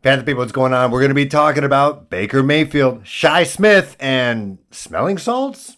Panther people, what's going on? We're going to be talking about Baker Mayfield, Shy Smith, and smelling salts.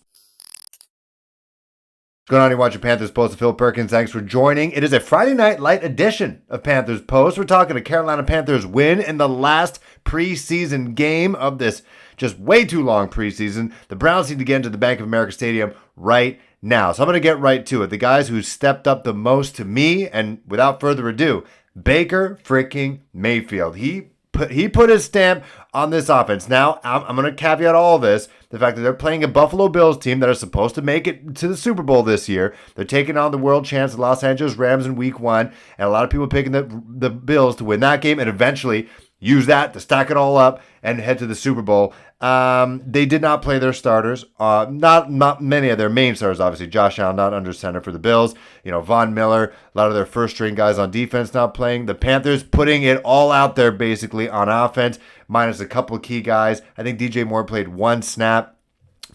What's going on? You're watching Panthers Post with Phil Perkins. Thanks for joining. It is a Friday night light edition of Panthers Post. We're talking a Carolina Panthers win in the last preseason game of this just way too long preseason. The Browns need to get into the Bank of America Stadium right now. So I'm going to get right to it. The guys who stepped up the most to me, and without further ado, Baker freaking Mayfield. He put his stamp on this offense. Now, I'm going to caveat all this. The fact that they're playing a Buffalo Bills team that are supposed to make it to the Super Bowl this year. They're taking on the world champs, the Los Angeles Rams in week 1. And a lot of people picking the Bills to win that game and eventually use that to stack it all up and head to the Super Bowl. They did not play their starters. Not many of their main starters, obviously. Josh Allen not under center for the Bills. Von Miller, a lot of their first string guys on defense not playing. The Panthers putting it all out there basically on offense, minus a couple of key guys. I think DJ Moore played one snap.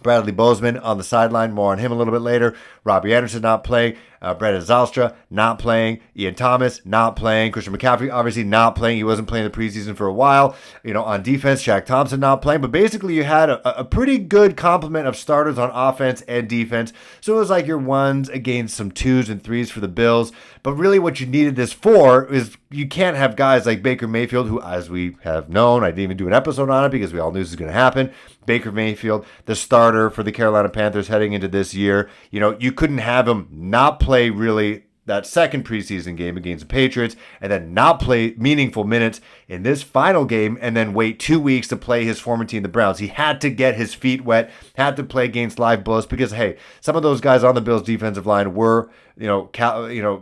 Bradley Bozeman on the sideline. More on him a little bit later. Robbie Anderson not playing. Brandon Zylstra not playing. Ian Thomas not playing. Christian McCaffrey obviously not playing. He wasn't playing the preseason for a while. On defense, Shaq Thompson not playing. But basically you had a pretty good complement of starters on offense and defense. So it was like your ones against some twos and threes for the Bills. But really what you needed this for is you can't have guys like Baker Mayfield, who, as we have known, I didn't even do an episode on it because we all knew this was going to happen. Baker Mayfield, the starter for the Carolina Panthers heading into this year. You couldn't have him not play really that second preseason game against the Patriots and then not play meaningful minutes in this final game and then wait 2 weeks to play his former team, the Browns. He had to get his feet wet, had to play against live bullets because, hey, some of those guys on the Bills defensive line were,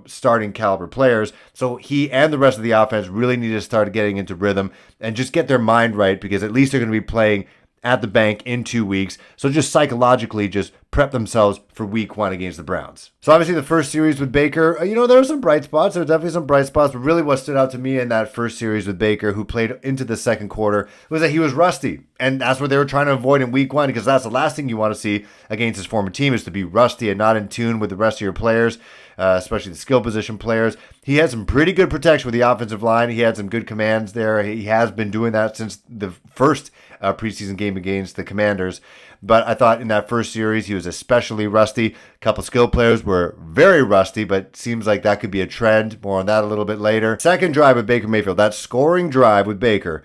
starting caliber players. So he and the rest of the offense really needed to start getting into rhythm and just get their mind right because at least they're going to be playing at the bank in 2 weeks. So just psychologically just prep themselves for week 1 against the Browns. So obviously the first series with Baker, there were some bright spots. There were definitely some bright spots, but really what stood out to me in that first series with Baker, who played into the second quarter, was that he was rusty. And that's what they were trying to avoid in week 1 because that's the last thing you want to see against his former team is to be rusty and not in tune with the rest of your players, especially the skill position players. He had some pretty good protection with the offensive line. He had some good commands there. He has been doing that since the first preseason game against the Commanders. But I thought in that first series, he was especially rusty. A couple skill players were very rusty, but seems like that could be a trend. More on that a little bit later. Second drive with Baker Mayfield, that scoring drive with Baker,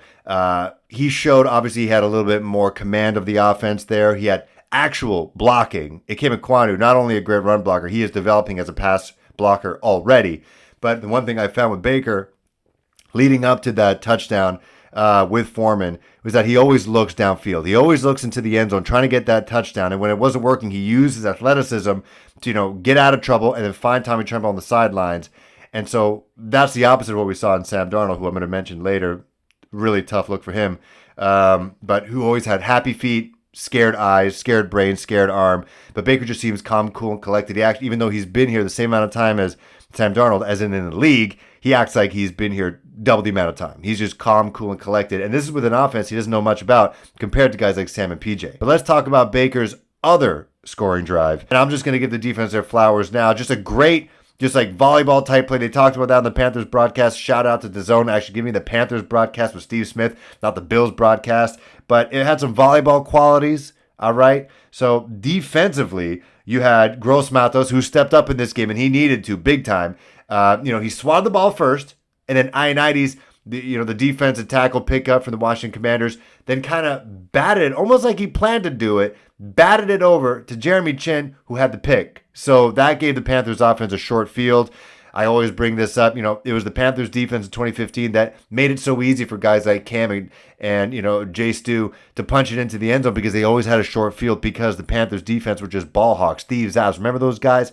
he showed obviously he had a little bit more command of the offense there. He had actual blocking. Ikem Ekwonu, not only a great run blocker, he is developing as a pass blocker already. But the one thing I found with Baker, leading up to that touchdown with Foreman, was that he always looks downfield. He always looks into the end zone trying to get that touchdown. And when it wasn't working, he used his athleticism to, get out of trouble and then find Tommy Tremble on the sidelines. And so that's the opposite of what we saw in Sam Darnold, who I'm going to mention later. Really tough look for him. But who always had happy feet, scared eyes, scared brain, scared arm. But Baker just seems calm, cool, and collected. He actually, even though he's been here the same amount of time as Sam Darnold, as in the league, he acts like he's been here double the amount of time. He's just calm, cool, and collected. And this is with an offense he doesn't know much about compared to guys like Sam and PJ. But let's talk about Baker's other scoring drive. And I'm just going to give the defense their flowers now. Just a great, just like volleyball type play. They talked about that on the Panthers broadcast. Shout out to DAZN. Actually, give me the Panthers broadcast with Steve Smith, not the Bills broadcast. But it had some volleyball qualities. All right. So defensively, you had Gross Matos, who stepped up in this game, and he needed to big time. He swatted the ball first, and then Ioannidis, the defensive tackle pickup from the Washington Commanders, then kind of batted it, almost like he planned to do it, batted it over to Jeremy Chin, who had the pick. So that gave the Panthers offense a short field. I always bring this up. It was the Panthers defense in 2015 that made it so easy for guys like Cam and Jay Stu to punch it into the end zone because they always had a short field because the Panthers defense were just ball hawks, thieves, ass. Remember those guys?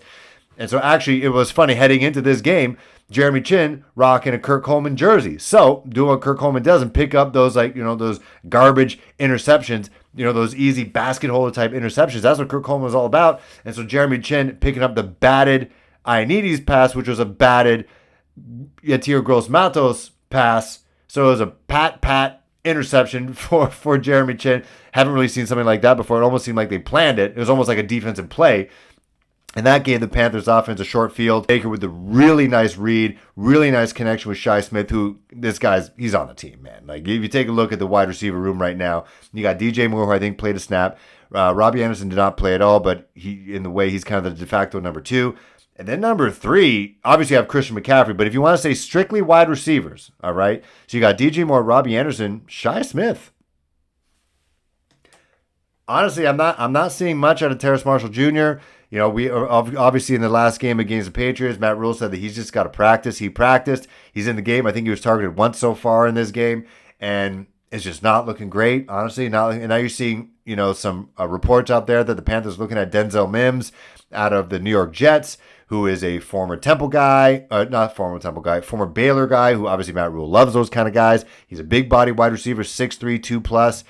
And so actually it was funny heading into this game, Jeremy Chin rocking a Kirk Coleman jersey. So doing what Kirk Coleman does and pick up those those garbage interceptions, those easy basket holder type interceptions. That's what Kirk Coleman was all about. And so Jeremy Chin picking up the batted Ioannidis pass, which was a batted Yetur Gross-Matos pass. So it was a pat interception for Jeremy Chin. Haven't really seen something like that before. It almost seemed like they planned it. It was almost like a defensive play. And that gave the Panthers offense a short field. Baker with the really nice read, really nice connection with Shi Smith, who he's on the team, man. Like, if you take a look at the wide receiver room right now, you got DJ Moore, who I think played a snap. Robbie Anderson did not play at all, but he's kind of the de facto number 2. And then number 3, obviously you have Christian McCaffrey, but if you want to say strictly wide receivers, all right? So you got DJ Moore, Robbie Anderson, Shi Smith. Honestly, I'm not seeing much out of Terrace Marshall Jr. You know, we obviously in the last game against the Patriots, Matt Rule said that he's just got to practice. He practiced. He's in the game. I think he was targeted once so far in this game, and it's just not looking great, honestly. And now you're seeing, some reports out there that the Panthers are looking at Denzel Mims out of the New York Jets, who is a former Temple guy, former Baylor guy, who obviously Matt Rule loves those kind of guys. He's a big body wide receiver, 6'3", 2+.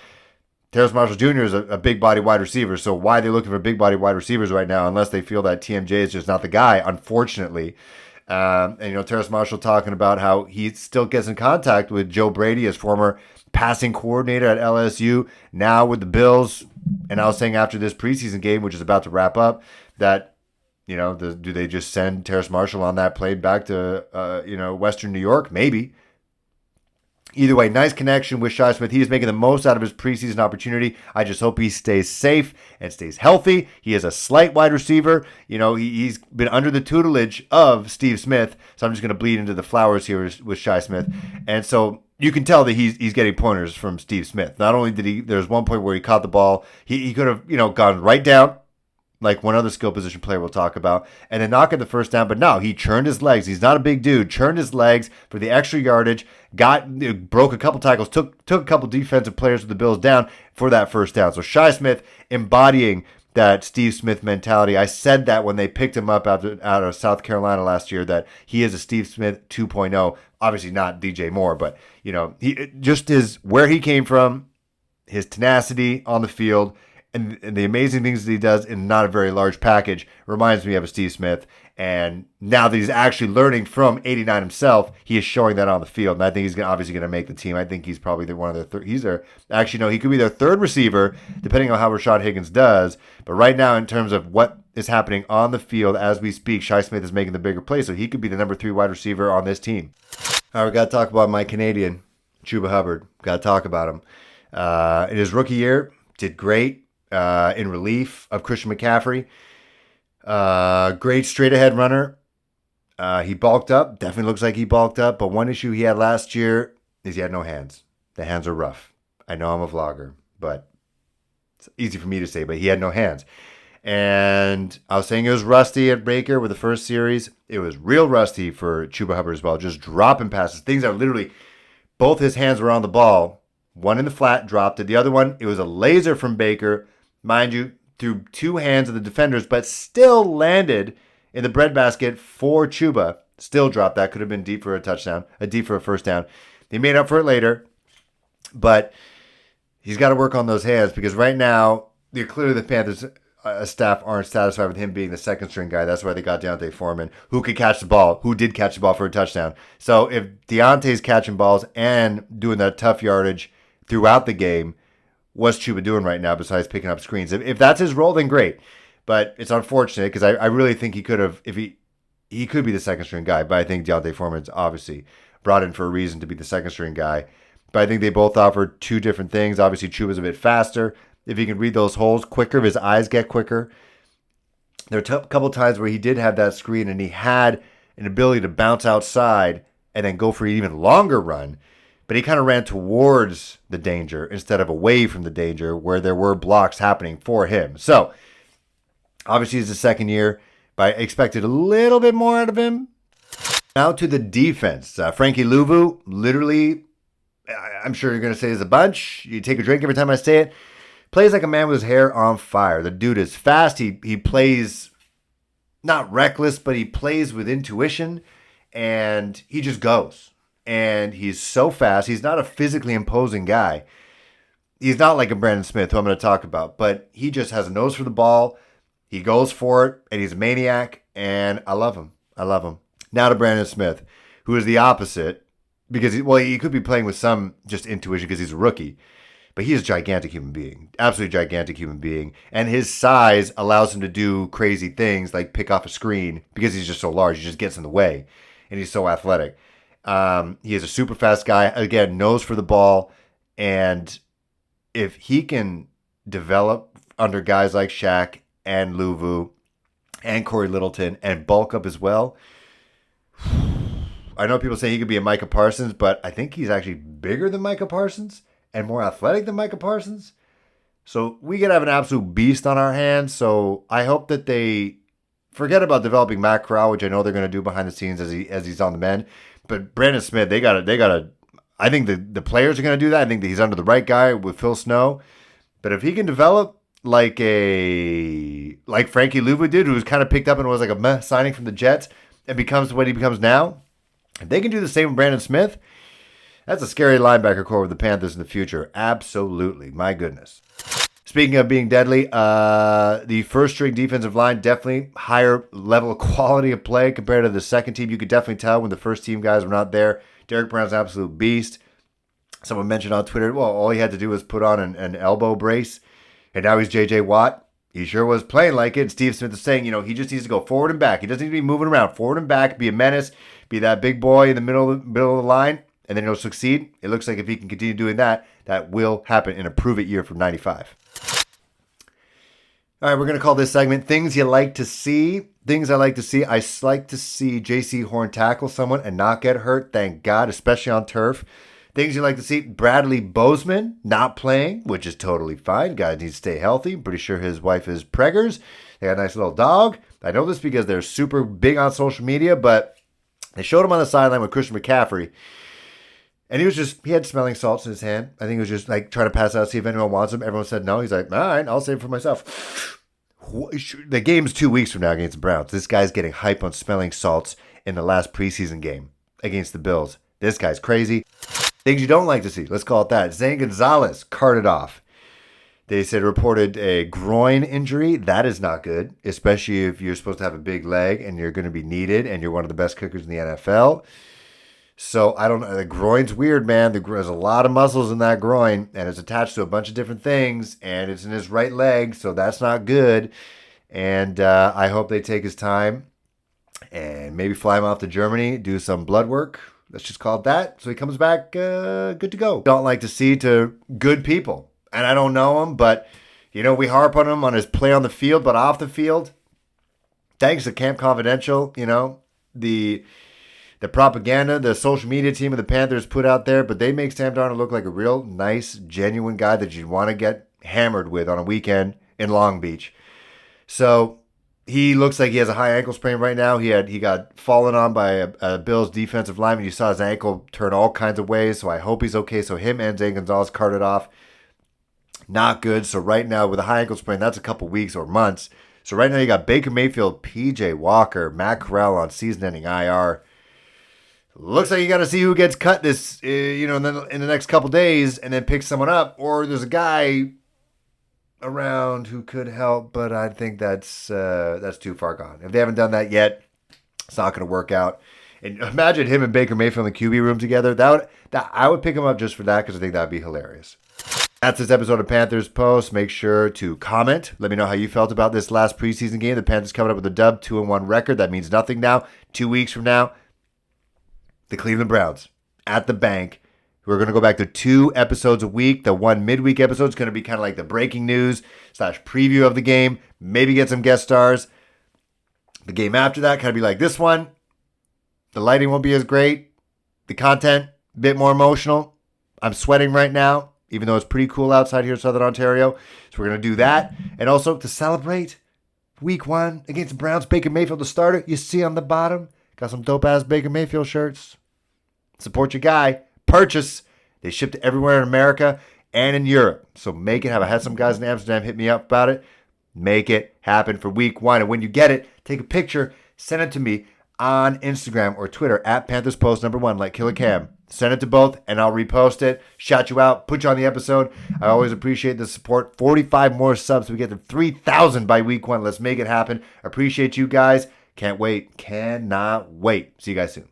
Terrace Marshall Jr. is a big body wide receiver, so why are they looking for big body wide receivers right now unless they feel that TMJ is just not the guy, unfortunately. Terrace Marshall talking about how he still gets in contact with Joe Brady, his former passing coordinator at LSU, now with the Bills. And I was saying after this preseason game, which is about to wrap up, that, do they just send Terrace Marshall on that plane back to, Western New York? Maybe. Either way, nice connection with Shi Smith. He is making the most out of his preseason opportunity. I just hope he stays safe and stays healthy. He is a slight wide receiver. He's been under the tutelage of Steve Smith, so I'm just going to bleed into the flowers here with Shi Smith. And so you can tell that he's getting pointers from Steve Smith. Not only did there's one point where he caught the ball, he could have, gone right down, like one other skill position player we'll talk about, and then knock at the first down. But no, he churned his legs. He's not a big dude. Churned his legs for the extra yardage, broke a couple tackles, took a couple defensive players with the Bills down for that first down. So Shi Smith embodying that Steve Smith mentality. I said that when they picked him up out of South Carolina last year, that he is a Steve Smith 2.0. Obviously not DJ Moore, but he just is where he came from, his tenacity on the field, and the amazing things that he does in not a very large package reminds me of a Steve Smith. And now that he's actually learning from 89 himself, he is showing that on the field. And I think he's obviously going to make the team. I think he's probably one of their third. He could be their third receiver, depending on how Rashad Higgins does. But right now, in terms of what is happening on the field as we speak, Shi Smith is making the bigger play. So he could be the number 3 wide receiver on this team. All right, we got to talk about my Canadian, Chuba Hubbard. Got to talk about him. In his rookie year, did great. In relief of Christian McCaffrey. Great straight-ahead runner. He bulked up. Definitely looks like he bulked up. But one issue he had last year is he had no hands. The hands are rough. I know I'm a vlogger, but it's easy for me to say, but he had no hands. And I was saying it was rusty at Baker with the first series. It was real rusty for Chuba Hubbard as well. Just dropping passes. Things that literally, both his hands were on the ball. One in the flat, dropped it. The other one, it was a laser from Baker. Mind you, through 2 hands of the defenders, but still landed in the breadbasket for Chuba. Still dropped that. Could have been deep for a touchdown, deep for a first down. They made up for it later, but he's got to work on those hands because right now, clearly the Panthers staff aren't satisfied with him being the second string guy. That's why they got Deontay Foreman, who could catch the ball, who did catch the ball for a touchdown. So if Deontay's catching balls and doing that tough yardage throughout the game, what's Chuba doing right now besides picking up screens? If that's his role, then great. But it's unfortunate because I really think he could have, if he could be the second string guy, but I think Deontay Foreman's obviously brought in for a reason to be the second string guy. But I think they both offer 2 different things. Obviously, Chuba's a bit faster. If he can read those holes quicker, if his eyes get quicker. There are a couple times where he did have that screen and he had an ability to bounce outside and then go for an even longer run. But he kind of ran towards the danger instead of away from the danger where there were blocks happening for him. So, obviously, it's the second year, but I expected a little bit more out of him. Now to the defense. Frankie Luvu, literally, I'm sure you're going to say this a bunch. You take a drink every time I say it. Plays like a man with his hair on fire. The dude is fast. He plays not reckless, but he plays with intuition, and he just goes. And he's so fast. He's not a physically imposing guy. He's not like a Brandon Smith, who I'm going to talk about, but he just has a nose for the ball. He goes for it, and he's a maniac, and I love him. I love him. Now to Brandon Smith, who is the opposite, because he could be playing with some just intuition because he's a rookie. But he is a gigantic human being, absolutely gigantic human being. And his size allows him to do crazy things like pick off a screen because he's just so large. He just gets in the way. And he's so athletic. He is a super fast guy. Again, nose for the ball. And if he can develop under guys like Shaq and Luvu and Corey Littleton and bulk up as well, I know people say he could be a Micah Parsons, but I think he's actually bigger than Micah Parsons and more athletic than Micah Parsons. So we could have an absolute beast on our hands. So I hope that they forget about developing Matt Corral, which I know they're going to do behind the scenes as he's on the mend. But Brandon Smith, they got to. I think the players are going to do that. I think that he's under the right guy with Phil Snow. But if he can develop like Frankie Luvu did, who was kind of picked up and was like a meh signing from the Jets and becomes what he becomes now, if they can do the same with Brandon Smith, that's a scary linebacker core with the Panthers in the future. Absolutely. My goodness. Speaking of being deadly, the first-string defensive line, definitely higher level of quality of play compared to the second team. You could definitely tell when the first-team guys were not there. Derek Brown's an absolute beast. Someone mentioned on Twitter, well, all he had to do was put on an elbow brace, and now he's J.J. Watt. He sure was playing like it. And Steve Smith is saying, he just needs to go forward and back. He doesn't need to be moving around. Forward and back, be a menace, be that big boy in the middle of the line, and then he'll succeed. It looks like if he can continue doing that, that will happen in a prove-it year from 95. All right, we're going to call this segment Things You Like to See. Things I like to see. I like to see J.C. Horn tackle someone and not get hurt, thank God, especially on turf. Things you like to see. Bradley Bozeman not playing, which is totally fine. Guy needs to stay healthy. I'm pretty sure his wife is preggers. They got a nice little dog. I know this because they're super big on social media, but they showed him on the sideline with Christian McCaffrey. And he had smelling salts in his hand. I think he was just like trying to pass out, see if anyone wants them. Everyone said no. He's like, all right, I'll save it for myself. The game's 2 weeks from now against the Browns. This guy's getting hype on smelling salts in the last preseason game against the Bills. This guy's crazy. Things you don't like to see. Let's call it that. Zane Gonzalez carted off. They said reported a groin injury. That is not good, especially if you're supposed to have a big leg and you're going to be needed and you're one of the best kickers in the NFL. So I don't know. The groin's weird, man. There's a lot of muscles in that groin, and it's attached to a bunch of different things, and it's in his right leg, so that's not good. And I hope they take his time and maybe fly him off to Germany, do some blood work. Let's just call it that. So he comes back good to go. Don't like to see to good people. And I don't know him, but, we harp on him on his play on the field, but off the field. Thanks to Camp Confidential, the propaganda, the social media team of the Panthers put out there, but they make Sam Darnold look like a real nice, genuine guy that you'd want to get hammered with on a weekend in Long Beach. So he looks like he has a high ankle sprain right now. He got fallen on by a Bills defensive lineman. You saw his ankle turn all kinds of ways, so I hope he's okay. So him and Zane Gonzalez carted off. Not good. So right now with a high ankle sprain, that's a couple weeks or months. So right now you got Baker Mayfield, P.J. Walker, Matt Corral on season-ending IR. Looks like you got to see who gets cut this, in the next couple days, and then pick someone up. Or there's a guy around who could help, but I think that's too far gone. If they haven't done that yet, it's not going to work out. And imagine him and Baker Mayfield in the QB room together. I would pick him up just for that because I think that would be hilarious. That's this episode of Panthers Post. Make sure to comment. Let me know how you felt about this last preseason game. The Panthers coming up with a dub, 2-1 record. That means nothing now. 2 weeks from now, the Cleveland Browns at the bank. We're going to go back to 2 episodes a week. The one midweek episode is going to be kind of like the breaking news / preview of the game. Maybe get some guest stars. The game after that kind of be like this one. The lighting won't be as great. The content, a bit more emotional. I'm sweating right now, even though it's pretty cool outside here in Southern Ontario. So we're going to do that. And also to celebrate week 1 against the Browns, Baker Mayfield, the starter. You see on the bottom. Got some dope-ass Baker Mayfield shirts. Support your guy. Purchase. They ship to everywhere in America and in Europe. So make it happen. I had some guys in Amsterdam hit me up about it. Make it happen for week 1. And when you get it, take a picture. Send it to me on Instagram or Twitter at Panthers Post #1 like Killer Cam. Send it to both and I'll repost it. Shout you out. Put you on the episode. I always appreciate the support. 45 more subs so we get to 3,000 by week 1. Let's make it happen. Appreciate you guys. Can't wait. Cannot wait. See you guys soon.